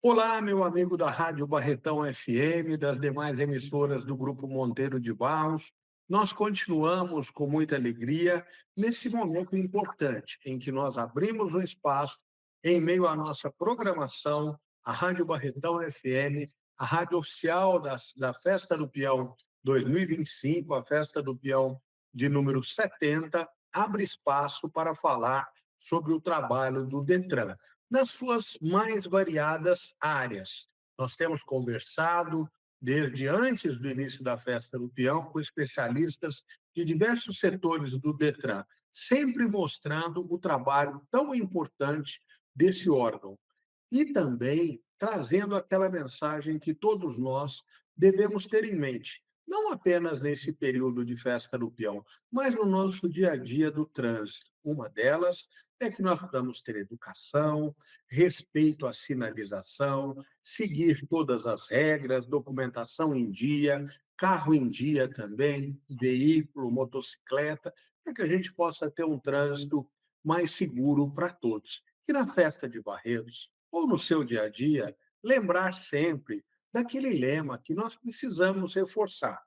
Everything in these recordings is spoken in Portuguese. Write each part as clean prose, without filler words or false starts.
Olá, meu amigo da Rádio Barretão FM, das demais emissoras do Grupo Monteiro de Barros. Nós continuamos com muita alegria nesse momento importante em que nós abrimos um espaço em meio à nossa programação, a Rádio Barretão FM, a rádio oficial da Festa do Peão 2025, a Festa do Peão de número 70, abre espaço para falar sobre o trabalho do Detran nas suas mais variadas áreas. Nós temos conversado desde antes do início da Festa do Peão com especialistas de diversos setores do Detran, sempre mostrando o trabalho tão importante desse órgão e também trazendo aquela mensagem que todos nós devemos ter em mente, não apenas nesse período de festa do peão, mas no nosso dia a dia do trânsito. Uma delas é que nós precisamos ter educação, respeito à sinalização, seguir todas as regras, documentação em dia, carro em dia também, veículo, motocicleta, para que a gente possa ter um trânsito mais seguro para todos. E na festa de Barretos, ou no seu dia a dia, lembrar sempre daquele lema que nós precisamos reforçar,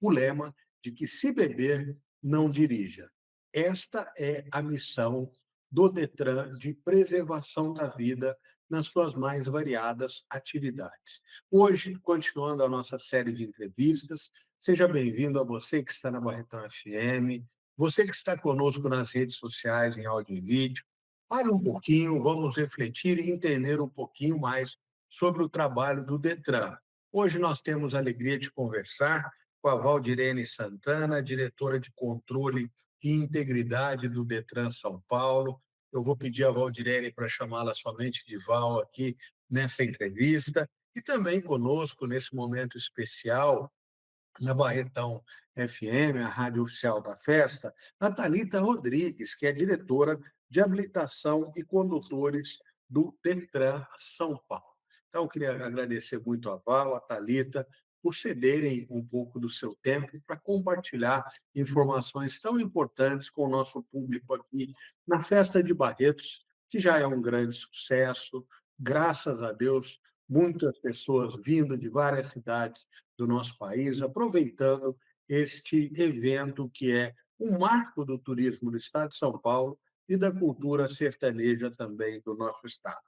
o lema de que se beber, não dirija. Esta é a missão do Detran de preservação da vida nas suas mais variadas atividades. Hoje, continuando a nossa série de entrevistas, seja bem-vindo a você que está na Barretão FM, você que está conosco nas redes sociais, em áudio e vídeo. Pare um pouquinho, vamos refletir e entender um pouquinho mais sobre o trabalho do Detran. Hoje nós temos a alegria de conversar com a Valdirene Santana, diretora de controle e integridade do Detran São Paulo. Eu vou pedir a Valdirene para chamá-la somente de Val aqui nessa entrevista. E também conosco, nesse momento especial, na Barretão FM, a rádio oficial da festa, a Thalita Rodrigues, que é diretora de habilitação e condutores do Detran São Paulo. Então, eu queria agradecer muito a Val, a Thalita, por cederem um pouco do seu tempo para compartilhar informações tão importantes com o nosso público aqui na Festa de Barretos, que já é um grande sucesso. Graças a Deus, muitas pessoas vindo de várias cidades do nosso país, aproveitando este evento que é um marco do turismo do estado de São Paulo e da cultura sertaneja também do nosso estado.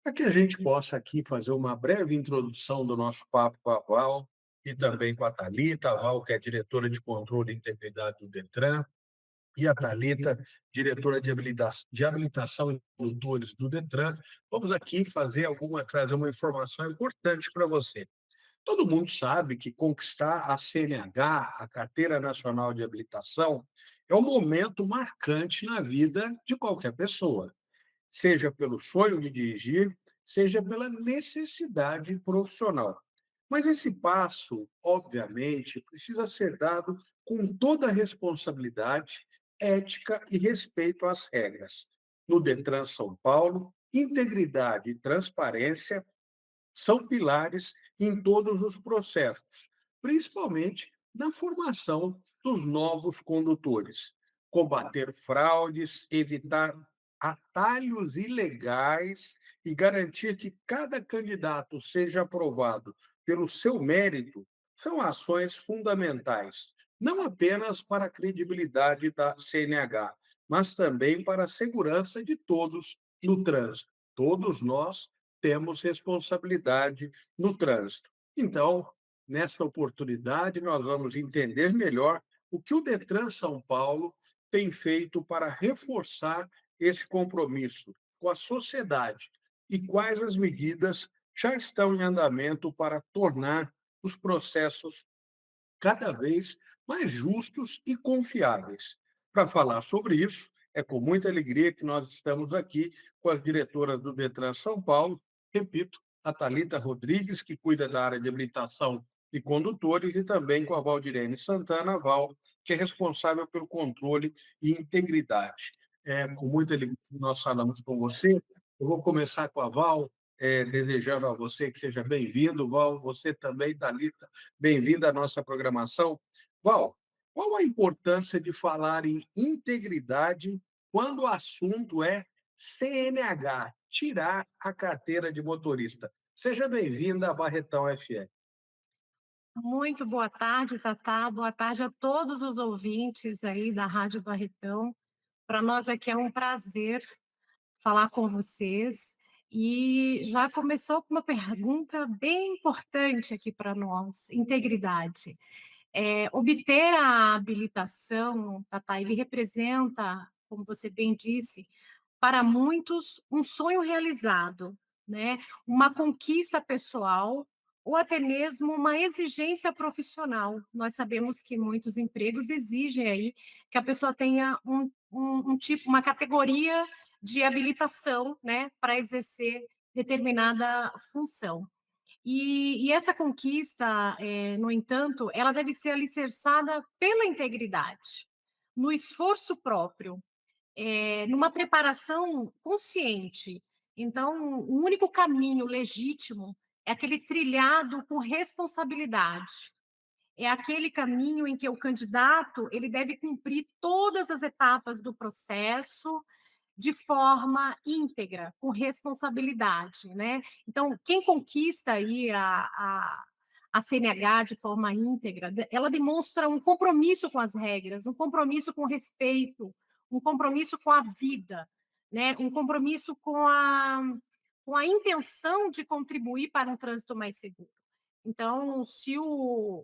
Para que a gente possa aqui fazer uma breve introdução do nosso papo com a Val e também com a Thalita, a Val, que é diretora de controle e integridade do Detran, e a Thalita, diretora de habilitação e condutores do Detran, vamos aqui trazer uma informação importante para você. Todo mundo sabe que conquistar a CNH, a Carteira Nacional de Habilitação, é um momento marcante na vida de qualquer pessoa, seja pelo sonho de dirigir, seja pela necessidade profissional. Mas esse passo, obviamente, precisa ser dado com toda a responsabilidade, ética e respeito às regras. No Detran São Paulo, integridade e transparência são pilares em todos os processos, principalmente na formação dos novos condutores. Combater fraudes, evitar atalhos ilegais e garantir que cada candidato seja aprovado pelo seu mérito são ações fundamentais, não apenas para a credibilidade da CNH, mas também para a segurança de todos no trânsito. Todos nós temos responsabilidade no trânsito. Então, nessa oportunidade, nós vamos entender melhor o que o Detran São Paulo tem feito para reforçar esse compromisso com a sociedade e quais as medidas já estão em andamento para tornar os processos cada vez mais justos e confiáveis. Para falar sobre isso, é com muita alegria que nós estamos aqui com a diretora do Detran São Paulo, repito, a Thalita Rodrigues, que cuida da área de habilitação e condutores, e também com a Valdirene Santana, a Val, que é responsável pelo controle e integridade. Com muita alegria que nós falamos com você. Eu vou começar com a Val, desejando a você que seja bem-vindo, Val, você também, Thalita, bem-vinda à nossa programação. Val, qual a importância de falar em integridade quando o assunto é CNH, tirar a carteira de motorista. Seja bem-vinda à Barretão FM. Muito boa tarde, Tatá. Boa tarde a todos os ouvintes aí da Rádio Barretão. Para nós aqui é um prazer falar com vocês. E já começou com uma pergunta bem importante aqui para nós: integridade. Obter a habilitação, Tatá, ele representa, como você bem disse, para muitos, um sonho realizado, né? Uma conquista pessoal ou até mesmo uma exigência profissional. Nós sabemos que muitos empregos exigem aí que a pessoa tenha um tipo, uma categoria de habilitação, né, para exercer determinada função. E essa conquista, no entanto, ela deve ser alicerçada pela integridade, no esforço próprio, numa preparação consciente. Então, o único caminho legítimo é aquele trilhado com responsabilidade. É aquele caminho em que o candidato ele deve cumprir todas as etapas do processo de forma íntegra, com responsabilidade, né? Então, quem conquista aí a CNH de forma íntegra, ela demonstra um compromisso com as regras, um compromisso com o respeito, um compromisso com a vida, né? Um compromisso com a intenção de contribuir para um trânsito mais seguro. Então, se o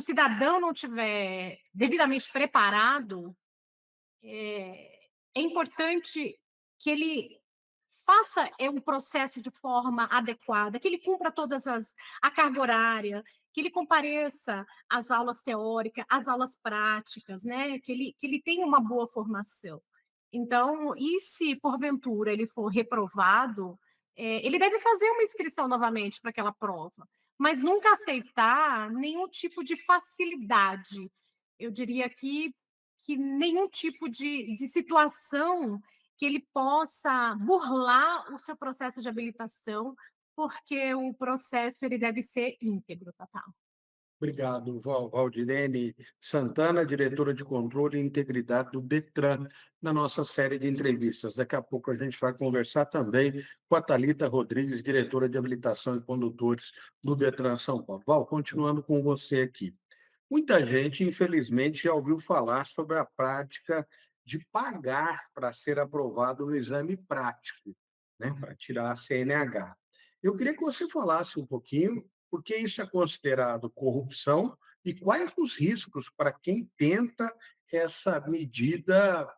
cidadão não tiver devidamente preparado, é importante que ele faça o processo de forma adequada, que ele cumpra a carga horária, que ele compareça às aulas teóricas, às aulas práticas, né? Que ele tenha uma boa formação. Então, e se porventura ele for reprovado, ele deve fazer uma inscrição novamente para aquela prova, mas nunca aceitar nenhum tipo de facilidade. Eu diria que nenhum tipo de situação que ele possa burlar o seu processo de habilitação, porque o processo ele deve ser íntegro, Tatá. Obrigado, Valdirene Santana, diretora de Controle e Integridade do Detran, na nossa série de entrevistas. Daqui a pouco a gente vai conversar também com a Thalita Rodrigues, diretora de Habilitação de Condutores do Detran São Paulo. Val, continuando com você aqui. Muita gente, infelizmente, já ouviu falar sobre a prática de pagar para ser aprovado no exame prático, né, para tirar a CNH. Eu queria que você falasse um pouquinho por que isso é considerado corrupção e quais os riscos para quem tenta essa medida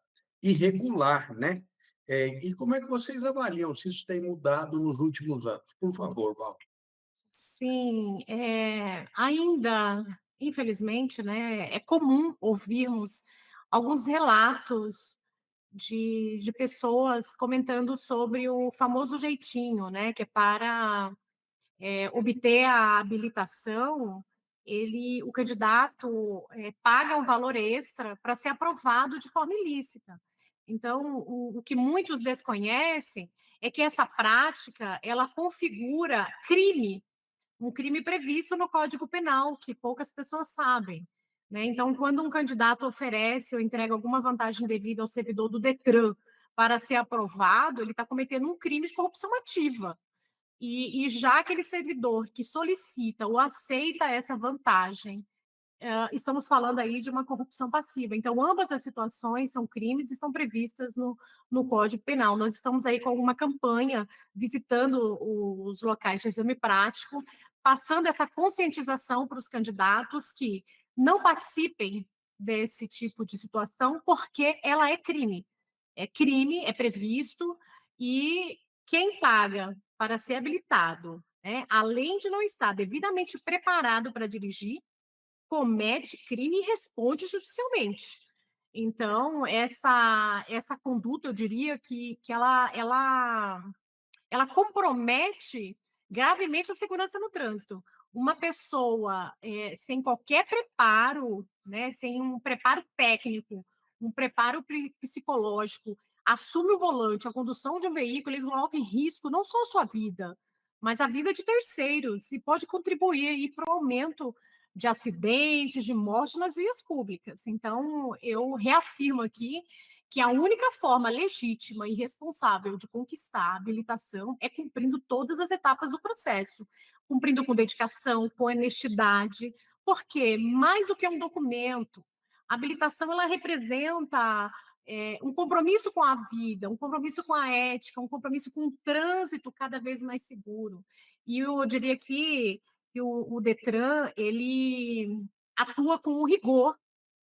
irregular, né? E como é que vocês avaliam se isso tem mudado nos últimos anos? Por favor, Val. Sim, ainda, infelizmente, né, é comum ouvirmos alguns relatos de pessoas comentando sobre o famoso jeitinho, né, que é para obter a habilitação, o candidato paga um valor extra para ser aprovado de forma ilícita. Então, o que muitos desconhecem é que essa prática ela configura crime, um crime previsto no Código Penal, que poucas pessoas sabem. Né? Então, quando um candidato oferece ou entrega alguma vantagem devida ao servidor do Detran para ser aprovado, ele está cometendo um crime de corrupção ativa. E já aquele servidor que solicita ou aceita essa vantagem, estamos falando aí de uma corrupção passiva. Então, ambas as situações são crimes e estão previstas no Código Penal. Nós estamos aí com uma campanha visitando os locais de exame prático, passando essa conscientização para os candidatos que não participem desse tipo de situação, porque ela é crime. É crime, é previsto, e quem paga para ser habilitado, né, além de não estar devidamente preparado para dirigir, comete crime e responde judicialmente. Então, essa conduta, eu diria que ela compromete gravemente a segurança no trânsito. Uma pessoa sem qualquer preparo, né, sem um preparo técnico, um preparo psicológico, assume o volante, a condução de um veículo, ele coloca em risco não só a sua vida, mas a vida de terceiros, e pode contribuir para o aumento de acidentes, de morte nas vias públicas. Então, eu reafirmo aqui que a única forma legítima e responsável de conquistar a habilitação é cumprindo todas as etapas do processo, cumprindo com dedicação, com honestidade, porque mais do que um documento, a habilitação ela representa um compromisso com a vida, um compromisso com a ética, um compromisso com um trânsito cada vez mais seguro. E eu diria que o Detran ele atua com um rigor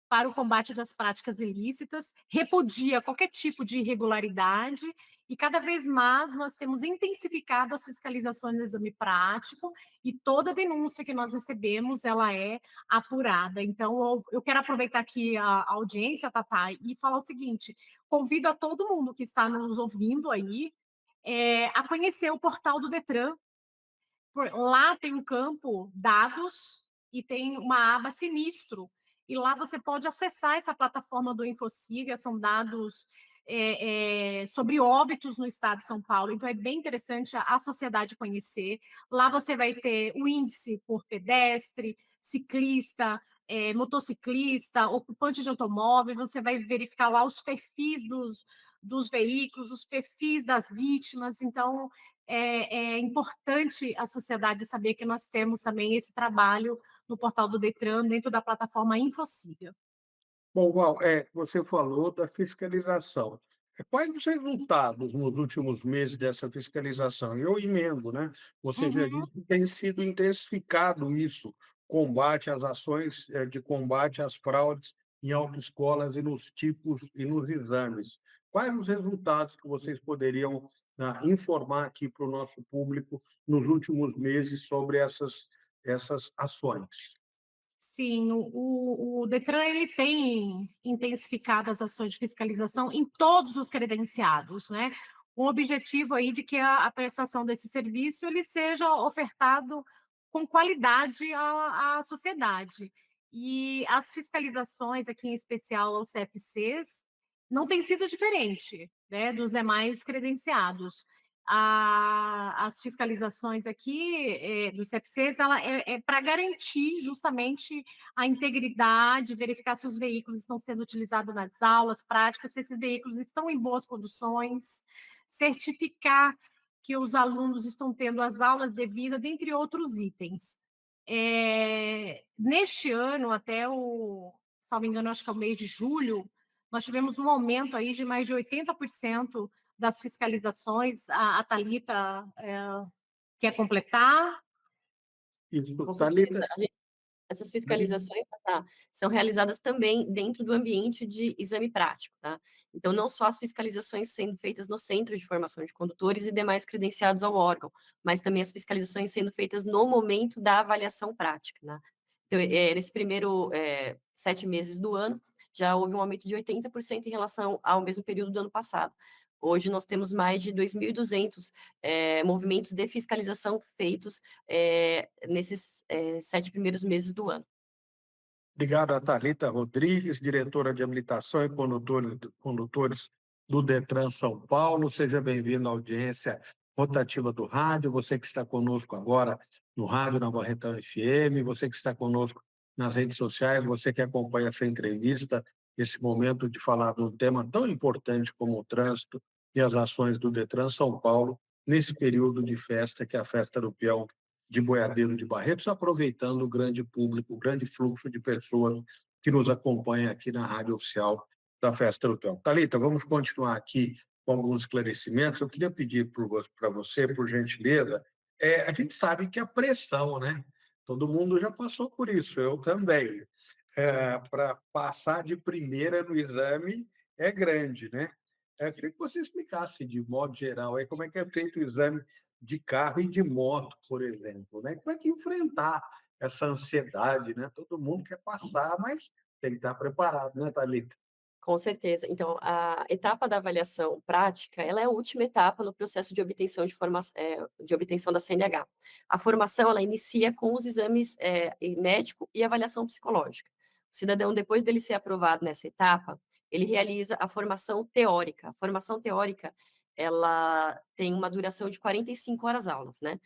para o combate das práticas ilícitas, repudia qualquer tipo de irregularidade e cada vez mais nós temos intensificado as fiscalizações no exame prático e toda denúncia que nós recebemos, ela é apurada. Então, eu quero aproveitar aqui a audiência, Tatá, e falar o seguinte, convido a todo mundo que está nos ouvindo aí a conhecer o portal do Detran. Lá tem um campo dados e tem uma aba sinistro. E lá você pode acessar essa plataforma do Infociga, são dados sobre óbitos no estado de São Paulo. Então é bem interessante a sociedade conhecer. Lá você vai ter o índice por pedestre, ciclista, motociclista, ocupante de automóvel, você vai verificar lá os perfis dos veículos, os perfis das vítimas. Então, é importante a sociedade saber que nós temos também esse trabalho no portal do Detran, dentro da plataforma Infociga. Bom, Val, você falou da fiscalização. Quais os resultados nos últimos meses dessa fiscalização? Eu emendo, né? Você já Uhum. disse que tem sido intensificado isso, combate às ações de combate às fraudes em autoescolas e nos tipos e nos exames. Quais os resultados que vocês poderiam informar aqui para o nosso público nos últimos meses sobre essas ações? Sim, o Detran ele tem intensificado as ações de fiscalização em todos os credenciados, né? Um objetivo aí de que a prestação desse serviço ele seja ofertado com qualidade à sociedade. E as fiscalizações, aqui em especial aos CFCs, não tem sido diferente, né, dos demais credenciados. As fiscalizações aqui dos CFCs, ela é para garantir justamente a integridade, verificar se os veículos estão sendo utilizados nas aulas práticas, se esses veículos estão em boas condições, certificar que os alunos estão tendo as aulas devidas, dentre outros itens. Neste ano, até se não me engano, acho que é o mês de julho, nós tivemos um aumento aí de mais de 80% das fiscalizações. A Thalita quer completar? Isso, Com certeza. Thalita. Essas fiscalizações, tá, são realizadas também dentro do ambiente de exame prático, tá? Então, não só as fiscalizações sendo feitas no Centro de Formação de Condutores e demais credenciados ao órgão, mas também as fiscalizações sendo feitas no momento da avaliação prática, né? Então, nesse primeiro 7 meses do ano, já houve um aumento de 80% em relação ao mesmo período do ano passado. Hoje nós temos mais de 2.200 movimentos de fiscalização feitos nesses 7 primeiros meses do ano. Obrigado a Thalita Rodrigues, diretora de habilitação e condutores do Detran São Paulo. Seja bem-vindo à audiência rotativa do rádio. Você que está conosco agora no rádio, na Barretão FM, você que está conosco nas redes sociais, você que acompanha essa entrevista, esse momento de falar de um tema tão importante como o trânsito e as ações do Detran São Paulo, nesse período de festa, que é a Festa do Peão de Boiadeiro de Barretos, aproveitando o grande público, o grande fluxo de pessoas que nos acompanha aqui na rádio oficial da Festa do Peão. Thalita, vamos continuar aqui com alguns esclarecimentos. Eu queria pedir para você, por gentileza, a gente sabe que a pressão, né? Todo mundo já passou por isso, eu também. Para passar de primeira no exame é grande, né? Eu queria que você explicasse, de modo geral, aí, como é que é feito o exame de carro e de moto, por exemplo, né? Como é que enfrentar essa ansiedade, né? Todo mundo quer passar, mas tem que estar preparado, né, Thalita? Com certeza. Então, a etapa da avaliação prática, ela é a última etapa no processo de obtenção de obtenção da CNH. A formação, ela inicia com os exames médico e avaliação psicológica. O cidadão, depois dele ser aprovado nessa etapa, ele realiza a formação teórica. A formação teórica, ela tem uma duração de 45 horas aulas, né?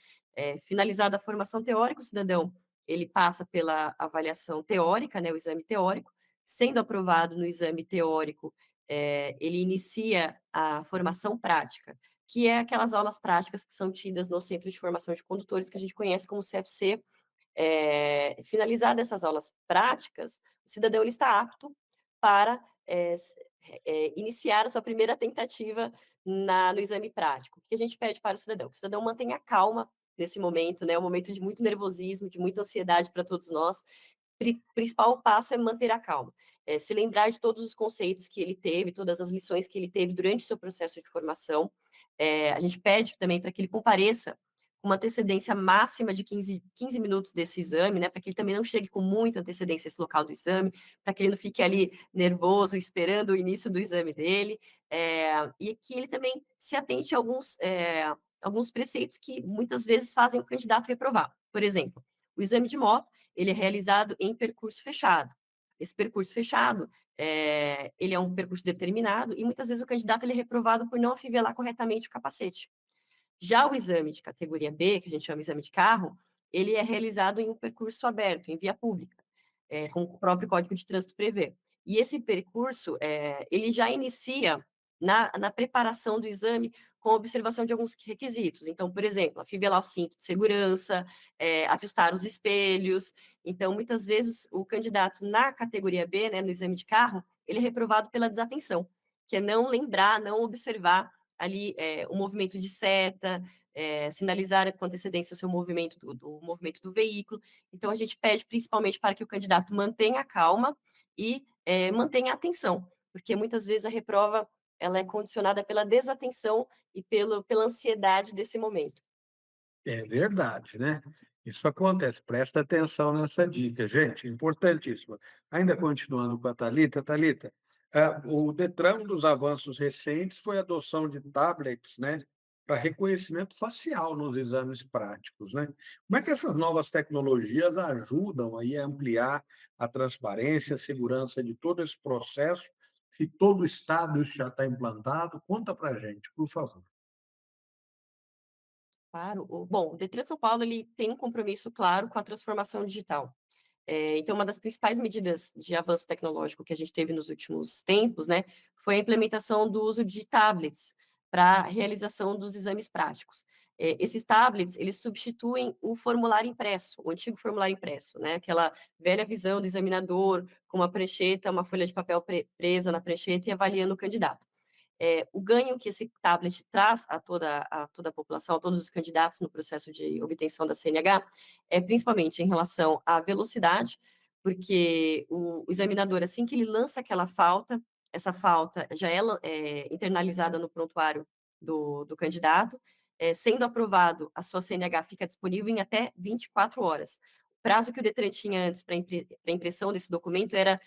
Finalizada a formação teórica, o cidadão, ele passa pela avaliação teórica, né, o exame teórico, sendo aprovado no exame teórico, ele inicia a formação prática, que é aquelas aulas práticas que são tidas no Centro de Formação de Condutores, que a gente conhece como CFC. Finalizadas essas aulas práticas, o cidadão ele está apto para iniciar a sua primeira tentativa no exame prático. O que a gente pede para o cidadão? Que o cidadão mantenha calma nesse momento, né? Um momento de muito nervosismo, de muita ansiedade para todos nós. Principal passo é manter a calma, se lembrar de todos os conceitos que ele teve, todas as lições que ele teve durante o seu processo de formação. A gente pede também para que ele compareça com uma antecedência máxima de 15 minutos desse exame, né, para que ele também não chegue com muita antecedência esse local do exame, para que ele não fique ali nervoso, esperando o início do exame dele, e que ele também se atente a alguns preceitos que muitas vezes fazem o candidato reprovar. Por exemplo, o exame de moto, ele é realizado em percurso fechado. Esse percurso fechado, ele é um percurso determinado e muitas vezes o candidato ele é reprovado por não afivelar corretamente o capacete. Já o exame de categoria B, que a gente chama de exame de carro, ele é realizado em um percurso aberto, em via pública, como o próprio Código de Trânsito prevê. E esse percurso, ele já inicia na preparação do exame com observação de alguns requisitos. Então, por exemplo, afivelar o cinto de segurança, ajustar os espelhos. Então, muitas vezes, o candidato na categoria B, né, no exame de carro, ele é reprovado pela desatenção, que é não lembrar, não observar ali o movimento de seta, sinalizar com antecedência o seu movimento do movimento do veículo. Então, a gente pede principalmente para que o candidato mantenha a calma e mantenha a atenção, porque muitas vezes a reprova ela é condicionada pela desatenção e pela ansiedade desse momento. É verdade, né? Isso acontece. Presta atenção nessa dica, gente, importantíssima. Ainda continuando com a Thalita, Thalita, o Detran, um dos avanços recentes foi a adoção de tablets, né, para reconhecimento facial nos exames práticos, né? Como é que essas novas tecnologias ajudam aí a ampliar a transparência, a segurança de todo esse processo? Se todo o estado isso já está implantado, conta para a gente, por favor. Claro. Bom, o Detran São Paulo ele tem um compromisso claro com a transformação digital. Então, uma das principais medidas de avanço tecnológico que a gente teve nos últimos tempos, né, foi a implementação do uso de tablets para a realização dos exames práticos. Esses tablets, eles substituem o formulário impresso, o antigo formulário impresso, né, aquela velha visão do examinador com uma prancheta, uma folha de papel presa na prancheta e avaliando o candidato. O ganho que esse tablet traz a toda a população, a todos os candidatos no processo de obtenção da CNH, é principalmente em relação à velocidade, porque o examinador, assim que ele lança aquela falta, essa falta já é internalizada no prontuário do candidato, sendo aprovado, a sua CNH fica disponível em até 24 horas. O prazo que o Detran tinha antes para impressão desse documento era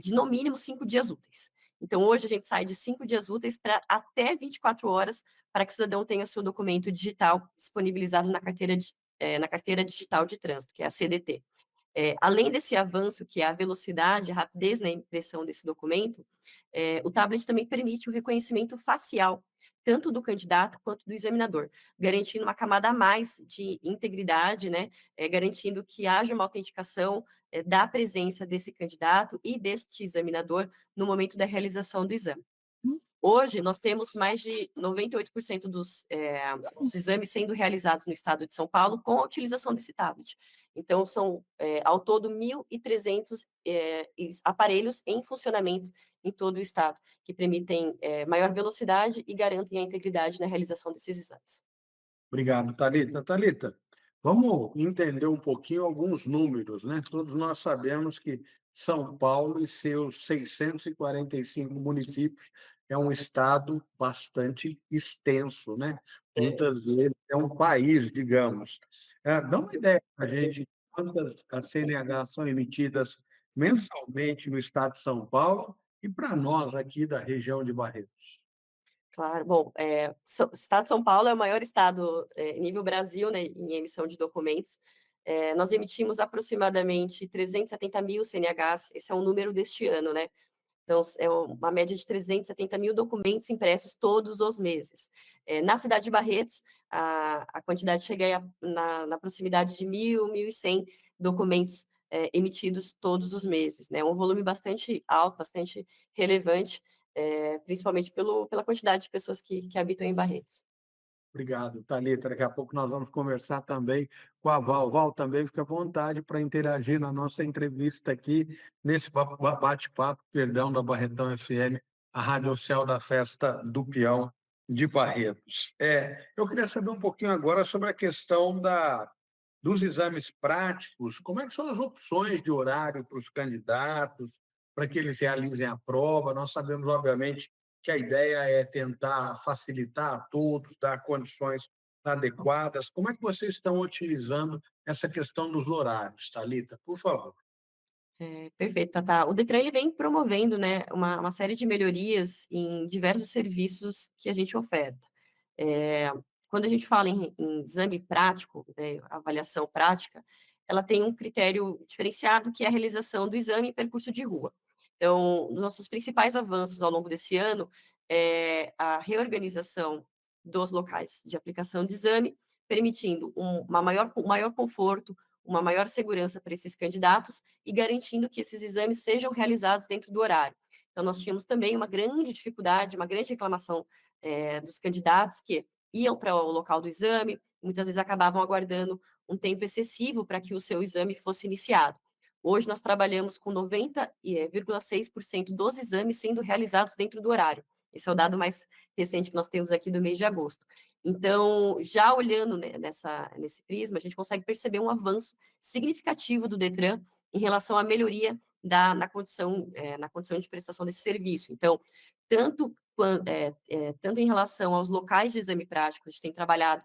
de, no mínimo, 5 dias úteis. Então, hoje a gente sai de 5 dias úteis para até 24 horas para que o cidadão tenha seu documento digital disponibilizado na carteira digital de trânsito, que é a CDT. Além desse avanço, que é a velocidade, a rapidez na impressão desse documento, o tablet também permite o reconhecimento facial, tanto do candidato quanto do examinador, garantindo uma camada a mais de integridade, né, garantindo que haja uma autenticação da presença desse candidato e deste examinador no momento da realização do exame. Hoje, nós temos mais de 98% dos exames sendo realizados no estado de São Paulo com a utilização desse tablet. Então, são, ao todo, 1.300 aparelhos em funcionamento em todo o estado, que permitem maior velocidade e garantem a integridade na realização desses exames. Obrigado, Thalita. Thalita, vamos entender um pouquinho alguns números, né? Todos nós sabemos que São Paulo e seus 645 municípios é um estado bastante extenso, né? Muitas vezes é um país, digamos. Dá uma ideia para a gente de quantas as CNH são emitidas mensalmente no estado de São Paulo e para nós aqui da região de Barretos. Claro, bom, o estado de São Paulo é o maior estado, nível Brasil, né, em emissão de documentos. Nós emitimos aproximadamente 370 mil CNHs, esse é o número deste ano, né? Então, é uma média de 370 mil documentos impressos todos os meses. Na cidade de Barretos, a quantidade chega na proximidade de 1.100 documentos emitidos todos os meses, né? Um volume bastante alto, bastante relevante, principalmente pela quantidade de pessoas que habitam em Barretos. Obrigado, Thalita. Daqui a pouco nós vamos conversar também com a Val. Val, também fica à vontade para interagir na nossa entrevista aqui, nesse bate-papo, perdão, da Barretão FM, a Rádio Oficial da Festa do Peão de Barretos. Eu queria saber um pouquinho agora sobre a questão dos exames práticos. Como é que são as opções de horário para os candidatos, para que eles realizem a prova? Nós sabemos, obviamente, que a ideia é tentar facilitar a todos, dar condições adequadas. Como é que vocês estão utilizando essa questão dos horários, Thalita? Por favor. Perfeito, Tatá. O Detran ele vem promovendo, né, uma série de melhorias em diversos serviços que a gente oferta. É, Quando a gente fala em exame prático, né, avaliação prática, ela tem um critério diferenciado, que é a realização do exame em percurso de rua. Então, os nossos principais avanços ao longo desse ano é a reorganização dos locais de aplicação de exame, permitindo um maior conforto, uma maior segurança para esses candidatos e garantindo que esses exames sejam realizados dentro do horário. Então, nós tínhamos também uma grande dificuldade, uma grande reclamação dos candidatos que iam para o local do exame, muitas vezes acabavam aguardando um tempo excessivo para que o seu exame fosse iniciado. Hoje nós trabalhamos com 90,6% dos exames sendo realizados dentro do horário. Esse é o dado mais recente que nós temos aqui do mês de agosto. Então, já olhando, né, nesse prisma, a gente consegue perceber um avanço significativo do Detran em relação à melhoria na condição de prestação desse serviço. Então, tanto tanto em relação aos locais de exame prático, a gente tem trabalhado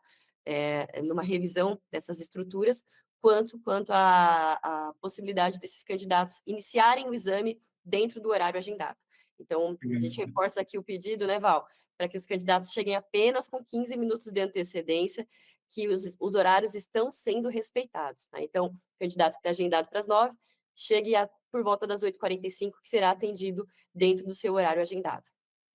numa revisão dessas estruturas, quanto à possibilidade desses candidatos iniciarem o exame dentro do horário agendado. Então, a gente reforça aqui o pedido, né, Val, para que os candidatos cheguem apenas com 15 minutos de antecedência, que os horários estão sendo respeitados. Tá? Então, o candidato que está agendado para as 9, chegue por volta das 8h45, que será atendido dentro do seu horário agendado.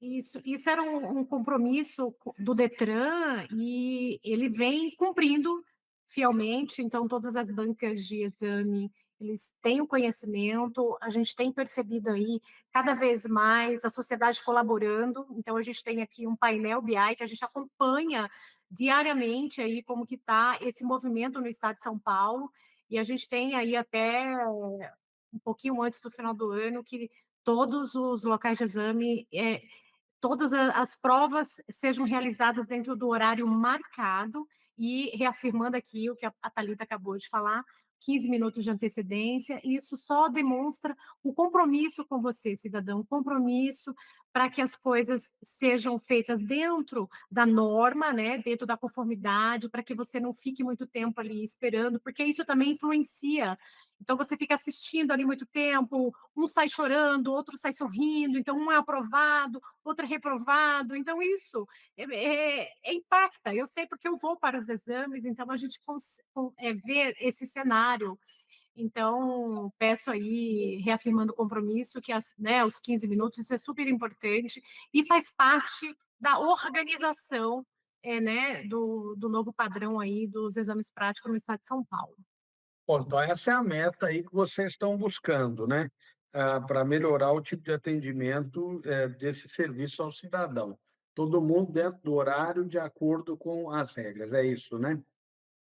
Isso era um compromisso do Detran e ele vem cumprindo fielmente. Então, todas as bancas de exame, eles têm o conhecimento, a gente tem percebido aí cada vez mais a sociedade colaborando. Então, a gente tem aqui um painel BI que a gente acompanha diariamente aí como que está esse movimento no estado de São Paulo, e a gente tem aí até um pouquinho antes do final do ano que todos os locais de exame todas as provas sejam realizadas dentro do horário marcado, e reafirmando aqui o que a Thalita acabou de falar, 15 minutos de antecedência. Isso só demonstra o compromisso com você, cidadão, compromisso para que as coisas sejam feitas dentro da norma, né, dentro da conformidade, para que você não fique muito tempo ali esperando, porque isso também influencia. Então, você fica assistindo ali muito tempo, um sai chorando, outro sai sorrindo, então um é aprovado, outro é reprovado. Então, isso impacta. Eu sei porque eu vou para os exames, então a gente vê esse cenário. Então, peço aí, reafirmando o compromisso, que os 15 minutos, isso é super importante e faz parte da organização né, do novo padrão aí dos exames práticos no estado de São Paulo. Bom, então essa é a meta aí que vocês estão buscando, né? Para melhorar o tipo de atendimento desse serviço ao cidadão. Todo mundo dentro do horário, de acordo com as regras, é isso, né?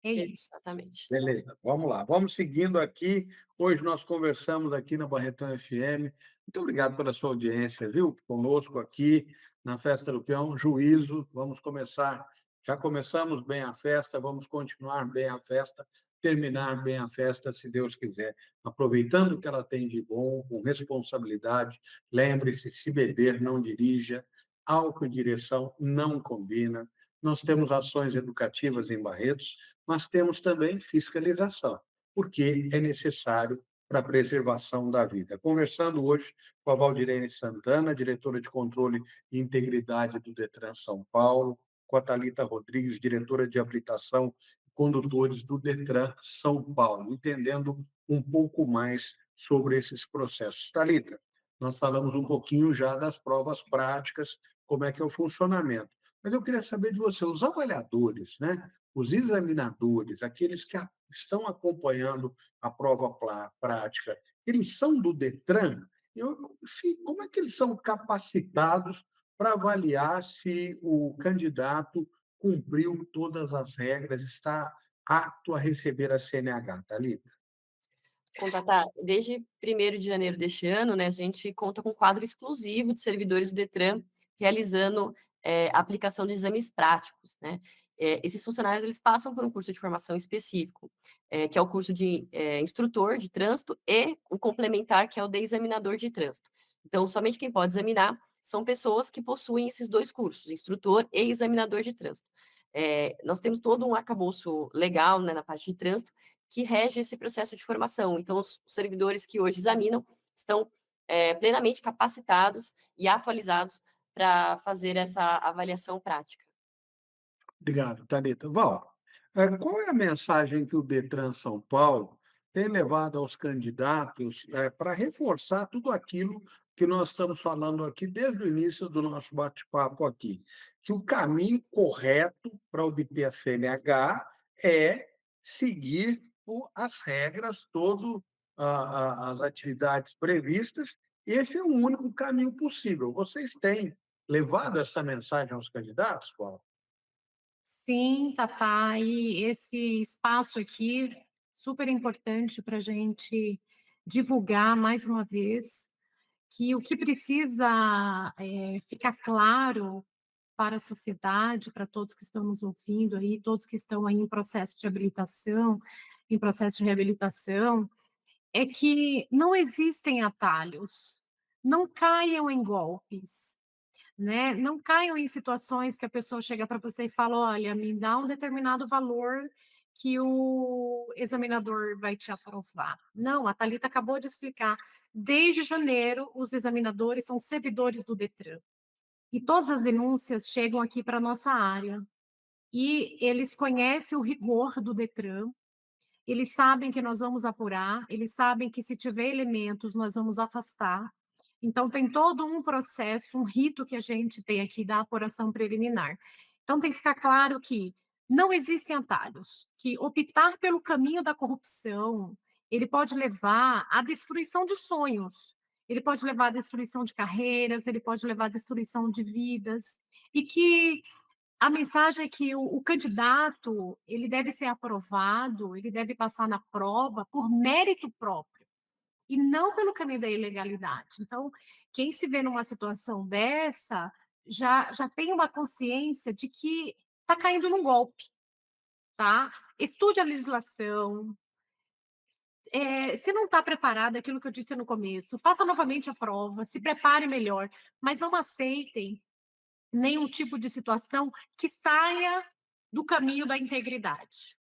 É isso. Exatamente. Beleza, vamos lá. Vamos seguindo aqui. Hoje nós conversamos aqui na Barretão FM. Muito obrigado pela sua audiência, viu? Conosco aqui na Festa do Peão. Juízo, vamos começar. Já começamos bem a festa, vamos continuar bem a festa, terminar bem a festa, se Deus quiser. Aproveitando o que ela tem de bom, com responsabilidade. Lembre-se, se beber, não dirija. Álcool e direção não combina. Nós temos ações educativas em Barretos, mas temos também fiscalização, porque é necessário para a preservação da vida. Conversando hoje com a Valdirene Santana, diretora de Controle e Integridade do Detran São Paulo, com a Thalita Rodrigues, diretora de Habilitação e Condutores do Detran São Paulo, entendendo um pouco mais sobre esses processos. Thalita, nós falamos um pouquinho já das provas práticas, como é que é o funcionamento. Mas eu queria saber de você, os avaliadores, né? Os examinadores, aqueles que estão acompanhando a prova prática, eles são do Detran? Como é que eles são capacitados para avaliar se o candidato cumpriu todas as regras, está apto a receber a CNH, Thalita? Contatar desde 1º de janeiro deste ano, né, a gente conta com um quadro exclusivo de servidores do Detran realizando, a aplicação de exames práticos, né. Esses funcionários, eles passam por um curso de formação específico, que é o curso de, instrutor de trânsito e o complementar, que é o de examinador de trânsito. Então, somente quem pode examinar são pessoas que possuem esses 2 cursos, instrutor e examinador de trânsito. Nós temos todo um arcabouço legal, né, na parte de trânsito, que rege esse processo de formação. Então, os servidores que hoje examinam estão plenamente capacitados e atualizados para fazer essa avaliação prática. Obrigado, Thalita. Val, qual é a mensagem que o Detran São Paulo tem levado aos candidatos, para reforçar tudo aquilo que nós estamos falando aqui desde o início do nosso bate-papo aqui? Que o caminho correto para obter a CNH é seguir as regras, todas as atividades previstas. Esse é o único caminho possível. Vocês têm levado essa mensagem aos candidatos, Paulo? Sim, Tatá, e esse espaço aqui, super importante para a gente divulgar mais uma vez que o que precisa ficar claro para a sociedade, para todos que estão nos ouvindo aí, todos que estão aí em processo de habilitação, em processo de reabilitação, é que não existem atalhos, não caiam em golpes, né? Não caiam em situações que a pessoa chega para você e fala: olha, me dá um determinado valor que o examinador vai te aprovar. Não, a Thalita acabou de explicar. Desde janeiro, os examinadores são servidores do Detran. E todas as denúncias chegam aqui para a nossa área. E eles conhecem o rigor do Detran, eles sabem que nós vamos apurar, eles sabem que se tiver elementos, nós vamos afastar. Então, tem todo um processo, um rito que a gente tem aqui da apuração preliminar. Então, tem que ficar claro que não existem atalhos, que optar pelo caminho da corrupção, ele pode levar à destruição de sonhos, ele pode levar à destruição de carreiras, ele pode levar à destruição de vidas, e que a mensagem é que o candidato, ele deve ser aprovado, ele deve passar na prova por mérito próprio, e não pelo caminho da ilegalidade. Então, quem se vê numa situação dessa, já tem uma consciência de que está caindo num golpe, tá? Estude a legislação, se não está preparado, aquilo que eu disse no começo, faça novamente a prova, se prepare melhor, mas não aceitem nenhum tipo de situação que saia do caminho da integridade.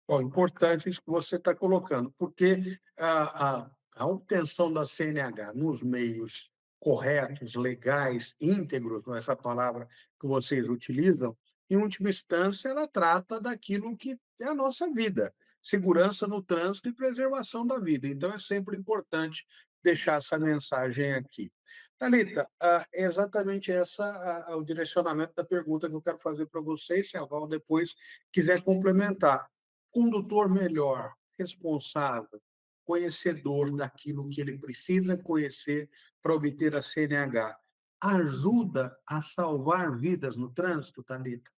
Ó, importante isso que você está colocando, porque a obtenção da CNH nos meios corretos, legais, íntegros, não é essa palavra que vocês utilizam, em última instância, ela trata daquilo que é a nossa vida, segurança no trânsito e preservação da vida. Então, é sempre importante deixar essa mensagem aqui. Thalita, é exatamente essa o direcionamento da pergunta que eu quero fazer para vocês, se a Val depois quiser complementar. Condutor melhor, responsável, conhecedor daquilo que ele precisa conhecer para obter a CNH, ajuda a salvar vidas no trânsito, Thalita?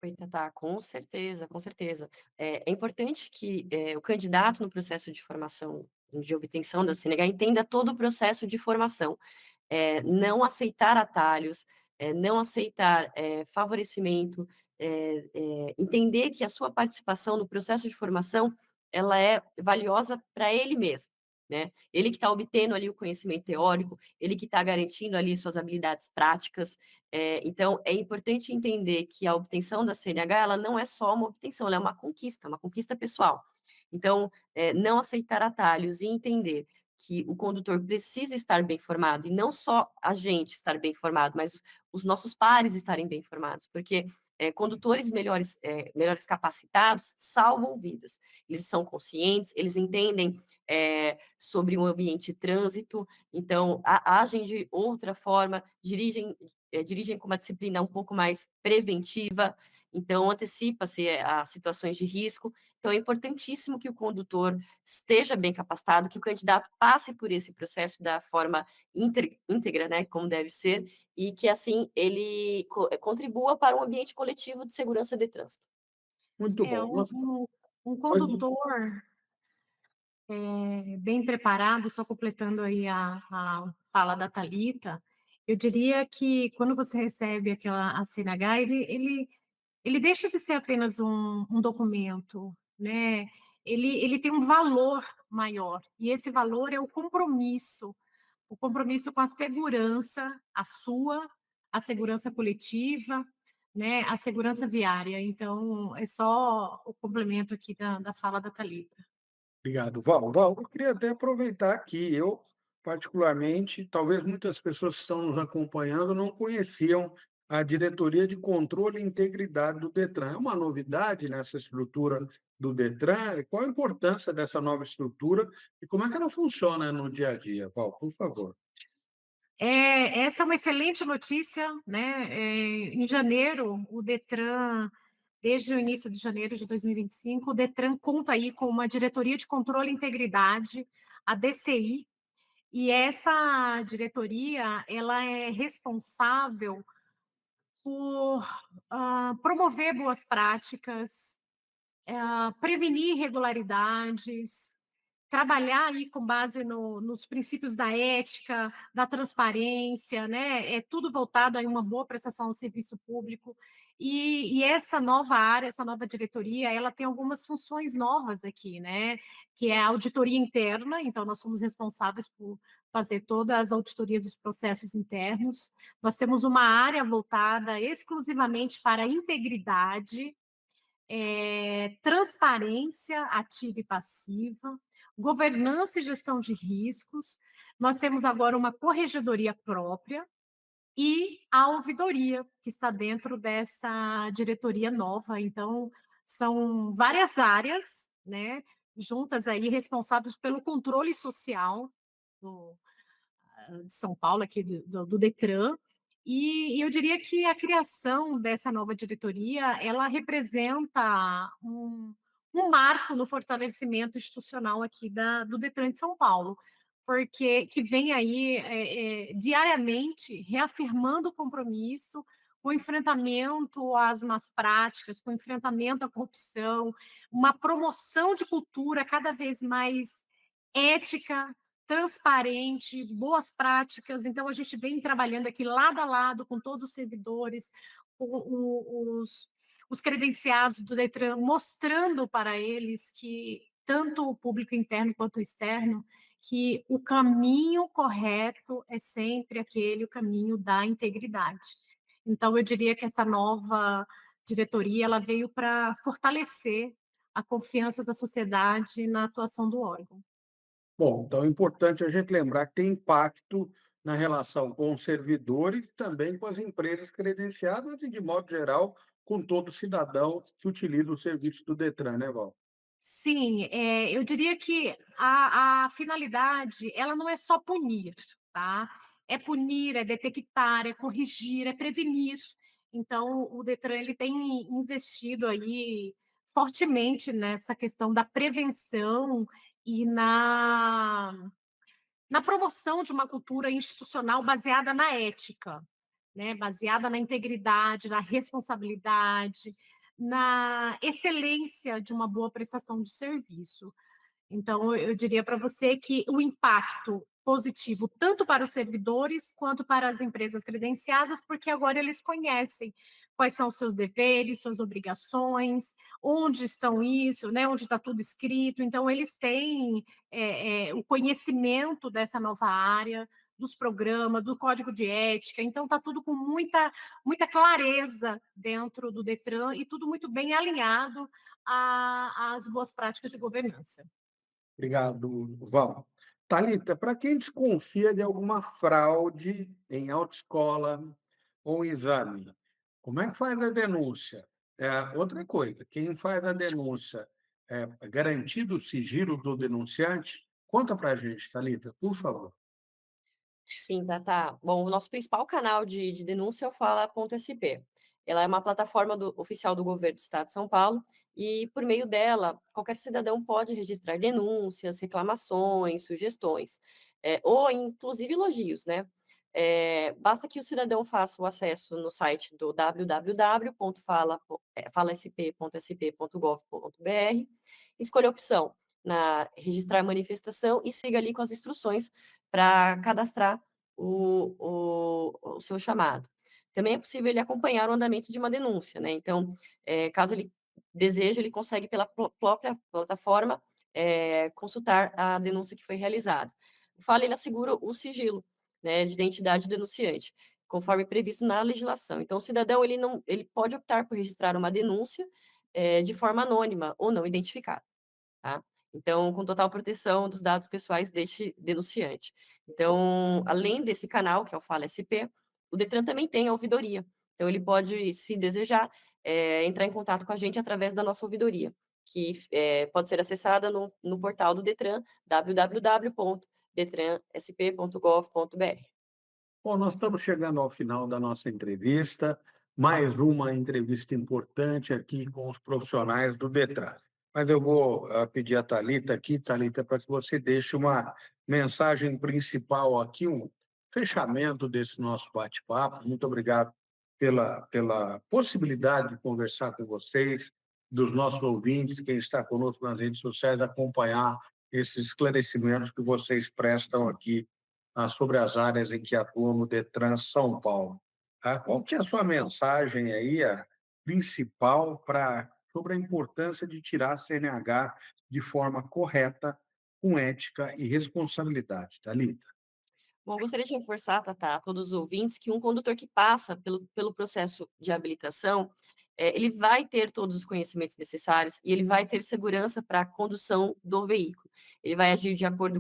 Oi, Tatá, com certeza, com certeza. É importante que o candidato no processo de formação, de obtenção da CNH, entenda todo o processo de formação. Não aceitar atalhos, não aceitar favorecimento, entender que a sua participação no processo de formação, ela é valiosa para ele mesmo, né? Ele que está obtendo ali o conhecimento teórico, ele que está garantindo ali suas habilidades práticas. Então, é importante entender que a obtenção da CNH, ela não é só uma obtenção, ela é uma conquista pessoal. Então, não aceitar atalhos e entender que o condutor precisa estar bem formado, e não só a gente estar bem formado, mas os nossos pares estarem bem formados, porque condutores melhores capacitados salvam vidas. Eles são conscientes, eles entendem sobre o ambiente de trânsito, então agem de outra forma, dirigem com uma disciplina um pouco mais preventiva, então antecipa-se as situações de risco. Então é importantíssimo que o condutor esteja bem capacitado, que o candidato passe por esse processo da forma íntegra, né, como deve ser, e que assim ele contribua para um ambiente coletivo de segurança de trânsito. Muito É, bom. um Pode- condutor bem preparado, só completando aí a fala da Thalita, eu diria que quando você recebe a CNH, ele deixa de ser apenas um documento, né? Ele tem um valor maior, e esse valor é o compromisso com a segurança, a sua, a segurança coletiva, né? A segurança viária. Então, é só o complemento aqui da fala da Thalita. Obrigado, Val. Val, eu queria até aproveitar aqui, eu particularmente, talvez muitas pessoas que estão nos acompanhando não conheciam a Diretoria de Controle e Integridade do Detran. É uma novidade nessa estrutura do Detran? Qual a importância dessa nova estrutura e como é que ela funciona no dia a dia, Val, por favor? Essa é uma excelente notícia, né? Em janeiro, o Detran, desde o início de janeiro de 2025, o Detran conta aí com uma diretoria de controle e integridade, a DCI, e essa diretoria, ela é responsável por promover boas práticas, prevenir irregularidades, trabalhar aí com base nos princípios da ética, da transparência, né? É tudo voltado a uma boa prestação de serviço público. E essa nova área, essa nova diretoria, ela tem algumas funções novas aqui, né? Que é a auditoria interna, então nós somos responsáveis por fazer todas as auditorias dos processos internos. Nós temos uma área voltada exclusivamente para a integridade, transparência ativa e passiva, governança e gestão de riscos. Nós temos agora uma corregedoria própria e a ouvidoria, que está dentro dessa diretoria nova. Então, são várias áreas, né, juntas aí, responsáveis pelo controle social do, de São Paulo, aqui do Detran, e eu diria que a criação dessa nova diretoria, ela representa um marco no fortalecimento institucional aqui do Detran de São Paulo, porque que vem aí diariamente reafirmando o compromisso com o enfrentamento às más práticas, com o enfrentamento à corrupção, uma promoção de cultura cada vez mais ética, transparente, boas práticas. Então, a gente vem trabalhando aqui lado a lado com todos os servidores, os credenciados do Detran, mostrando para eles que, tanto o público interno quanto o externo, que o caminho correto é sempre aquele, o caminho da integridade. Então, eu diria que essa nova diretoria ela veio para fortalecer a confiança da sociedade na atuação do órgão. Bom, então é importante a gente lembrar que tem impacto na relação com os servidores e também com as empresas credenciadas e, de modo geral, com todo cidadão que utiliza o serviço do Detran, né, Val? Sim, eu diria que a finalidade, ela não é só punir, tá? É punir, é detectar, é corrigir, é prevenir. Então, o Detran, ele tem investido aí fortemente nessa questão da prevenção e na promoção de uma cultura institucional baseada na ética, né? Baseada na integridade, na responsabilidade, na excelência de uma boa prestação de serviço. Então, eu diria para você que o impacto positivo, tanto para os servidores quanto para as empresas credenciadas, porque agora eles conhecem quais são os seus deveres, suas obrigações, onde estão isso, né, onde está tudo escrito. Então, eles têm o conhecimento dessa nova área, dos programas, do código de ética. Então, está tudo com muita clareza dentro do Detran e tudo muito bem alinhado às boas práticas de governança. Obrigado, Val. Thalita, para quem desconfia de alguma fraude em autoescola ou exame, como é que faz a denúncia? Outra coisa, quem faz a denúncia é garantido o sigilo do denunciante? Conta para a gente, Thalita, por favor. Sim, tá. Bom, o nosso principal canal de denúncia é o Fala.sp. ela é uma plataforma oficial do governo do Estado de São Paulo, e por meio dela, qualquer cidadão pode registrar denúncias, reclamações, sugestões, ou inclusive elogios, né? Basta que o cidadão faça o acesso no site do www.falasp.sp.gov.br, escolha a opção na registrar manifestação e siga ali com as instruções para cadastrar o seu chamado. Também é possível ele acompanhar o andamento de uma denúncia, né? Então, caso ele deseje, ele consegue pela própria plataforma consultar a denúncia que foi realizada. O Fala, ele assegura o sigilo, né, de identidade do denunciante, conforme previsto na legislação. Então, o cidadão ele pode optar por registrar uma denúncia de forma anônima ou não identificada, tá? Então, com total proteção dos dados pessoais deste denunciante. Então, além desse canal, que é o Fala SP, o Detran também tem a ouvidoria. Então, ele pode, se desejar, entrar em contato com a gente através da nossa ouvidoria, que pode ser acessada no portal do Detran, www.detransp.gov.br. Bom, nós estamos chegando ao final da nossa entrevista, mais uma entrevista importante aqui com os profissionais do Detran. Mas eu vou pedir a Thalita aqui, Thalita, para que você deixe uma mensagem principal aqui, um fechamento desse nosso bate-papo. Muito obrigado pela possibilidade de conversar com vocês, dos nossos ouvintes, quem está conosco nas redes sociais, acompanhar esses esclarecimentos que vocês prestam aqui sobre as áreas em que atuam no Detran São Paulo. Qual que é a sua mensagem aí, a principal, sobre a importância de tirar a CNH de forma correta, com ética e responsabilidade, Thalita? Bom, gostaria de reforçar, Tatá, a todos os ouvintes, que um condutor que passa pelo processo de habilitação, ele vai ter todos os conhecimentos necessários e ele vai ter segurança para a condução do veículo. Ele vai agir de acordo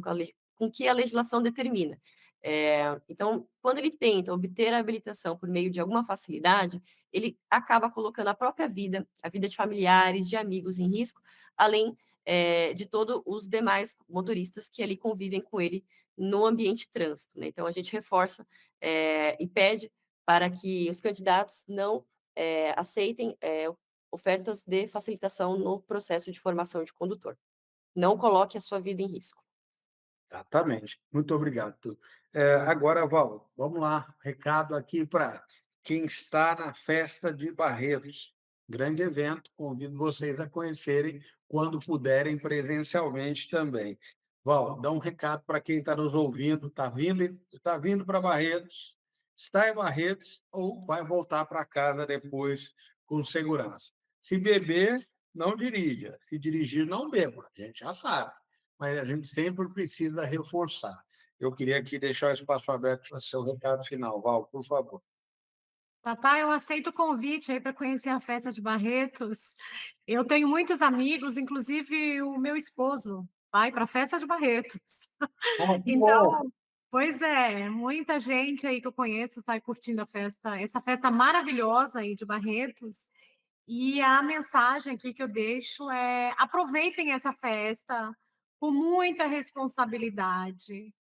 com o que a legislação determina. Então, quando ele tenta obter a habilitação por meio de alguma facilidade, ele acaba colocando a própria vida, a vida de familiares, de amigos em risco, além de todos os demais motoristas que ali convivem com ele no ambiente de trânsito, né? Então, a gente reforça e pede para que os candidatos não aceitem ofertas de facilitação no processo de formação de condutor. Não coloque a sua vida em risco. Exatamente. Muito obrigado. Agora, Val, vamos lá. Recado aqui para quem está na Festa de Barretos. Grande evento, convido vocês a conhecerem quando puderem presencialmente também. Val, dá um recado para quem está nos ouvindo, está vindo para Barretos, está em Barretos ou vai voltar para casa depois com segurança. Se beber, não dirija. Se dirigir, não beba. A gente já sabe, mas a gente sempre precisa reforçar. Eu queria aqui deixar o espaço aberto para seu recado final. Val, por favor. Tatá, eu aceito o convite aí para conhecer a festa de Barretos. Eu tenho muitos amigos, inclusive o meu esposo vai para a festa de Barretos. Que bom. Então, pois é, muita gente aí que eu conheço está curtindo a festa, essa festa maravilhosa aí de Barretos. E a mensagem aqui que eu deixo é: aproveitem essa festa com muita responsabilidade.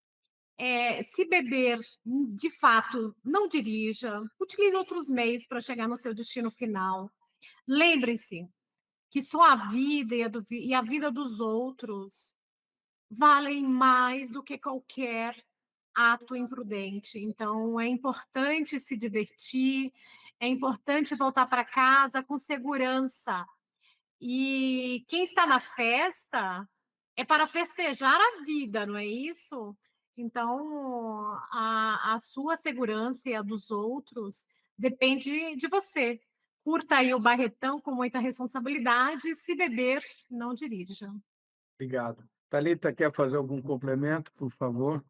Se beber, de fato, não dirija, utilize outros meios para chegar no seu destino final. Lembre-se que sua vida e a vida dos outros valem mais do que qualquer ato imprudente. Então, é importante se divertir, é importante voltar para casa com segurança. E quem está na festa é para festejar a vida, não é isso? Então, a sua segurança e a dos outros depende de você. Curta aí o Barretão com muita responsabilidade. Se beber, não dirija. Obrigado. Thalita, quer fazer algum complemento, por favor?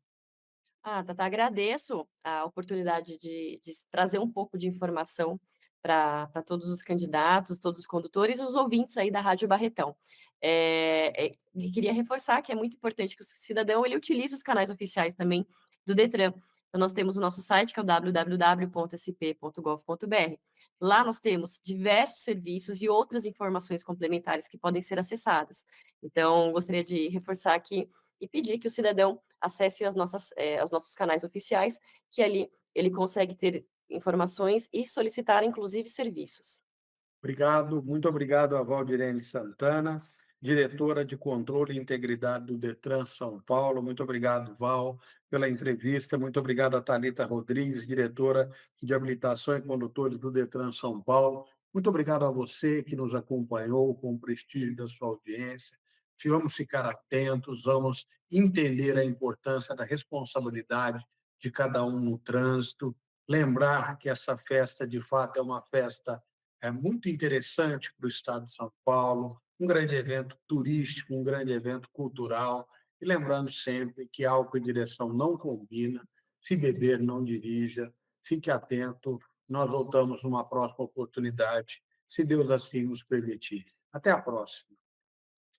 Tata, agradeço a oportunidade de trazer um pouco de informação para todos os candidatos, todos os condutores e os ouvintes aí da Rádio Barretão. E queria reforçar que é muito importante que o cidadão ele utilize os canais oficiais também do Detran. Então, nós temos o nosso site, que é o www.sp.gov.br. Lá nós temos diversos serviços e outras informações complementares que podem ser acessadas. Então, gostaria de reforçar aqui e pedir que o cidadão acesse os nossos canais oficiais, que ali ele consegue ter informações e solicitar, inclusive, serviços. Obrigado, muito obrigado a Valdirene Santana, diretora de Controle e Integridade do Detran São Paulo. Muito obrigado, Val, pela entrevista. Muito obrigado a Thalita Rodrigues, diretora de Habilitação e Condutores do Detran São Paulo. Muito obrigado a você que nos acompanhou com o prestígio da sua audiência. Vamos ficar atentos, vamos entender a importância da responsabilidade de cada um no trânsito, lembrar que essa festa, de fato, é uma festa muito interessante para o estado de São Paulo, um grande evento turístico, um grande evento cultural, e lembrando sempre que álcool e direção não combina, se beber, não dirija, fique atento, nós voltamos numa próxima oportunidade, se Deus assim nos permitir. Até a próxima.